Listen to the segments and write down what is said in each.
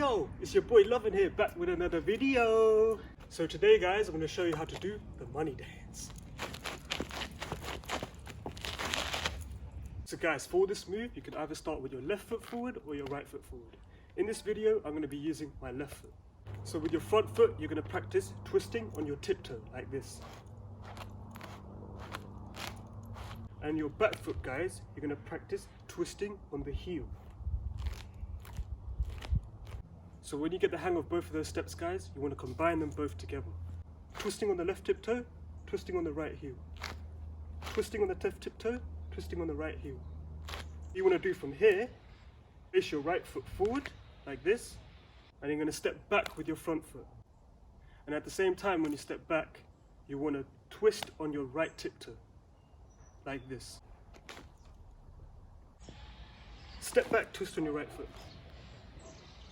Yo, it's your boy Lavvin here, back with another video. So today guys, I'm going to show you how to do the money dance. So guys, for this move, you can either start with your left foot forward or your right foot forward. In this video, I'm going to be using my left foot. So with your front foot, you're going to practice twisting on your tiptoe, like this. And your back foot guys, you're going to practice twisting on the heel. So when you get the hang of both of those steps guys, you want to combine them both together. Twisting on the left tiptoe, twisting on the right heel. Twisting on the left tiptoe, twisting on the right heel. You want to do from here, place your right foot forward, like this, and you're going to step back with your front foot. And at the same time when you step back, you want to twist on your right tiptoe, like this. Step back, twist on your right foot.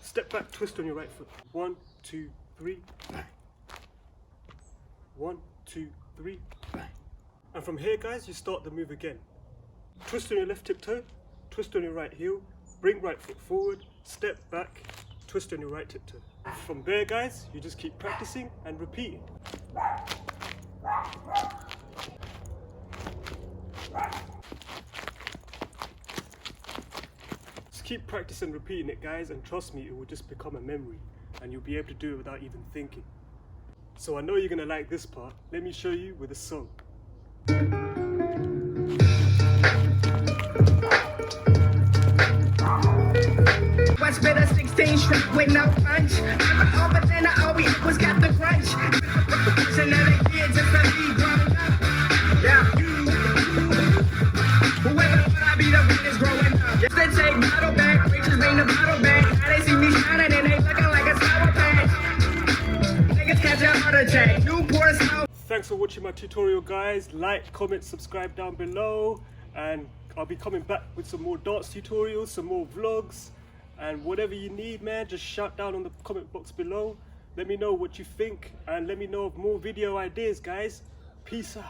Step back, twist on your right foot. 1, 2, 3, bang. 1, 2, 3, bang. And from here guys, you start the move again. Twist on your left tiptoe, twist on your right heel, bring right foot forward, step back, twist on your right tiptoe. From there guys, you just keep practicing and repeating. Keep practicing repeating it guys, and trust me, it will just become a memory and you'll be able to do it without even thinking. So I know you're gonna like this part. Let me show you with a song. West bit of 16 strip with no punch. But then I always was got the crunch. And then the kids just let me growing up. Yeah. Whoever I be the greatest growing up. Yes, they take bottle back, preachers bring the bottle back. Now they see me shining and they looking like a sour patch. Niggas catch a heart attack. Newport South. Thanks for watching my tutorial guys. Like, comment, subscribe down below, and I'll be coming back with some more dance tutorials, some more vlogs, and whatever you need man, just shout down on the comment box below. Let me know what you think and let me know of more video ideas guys. Peace out.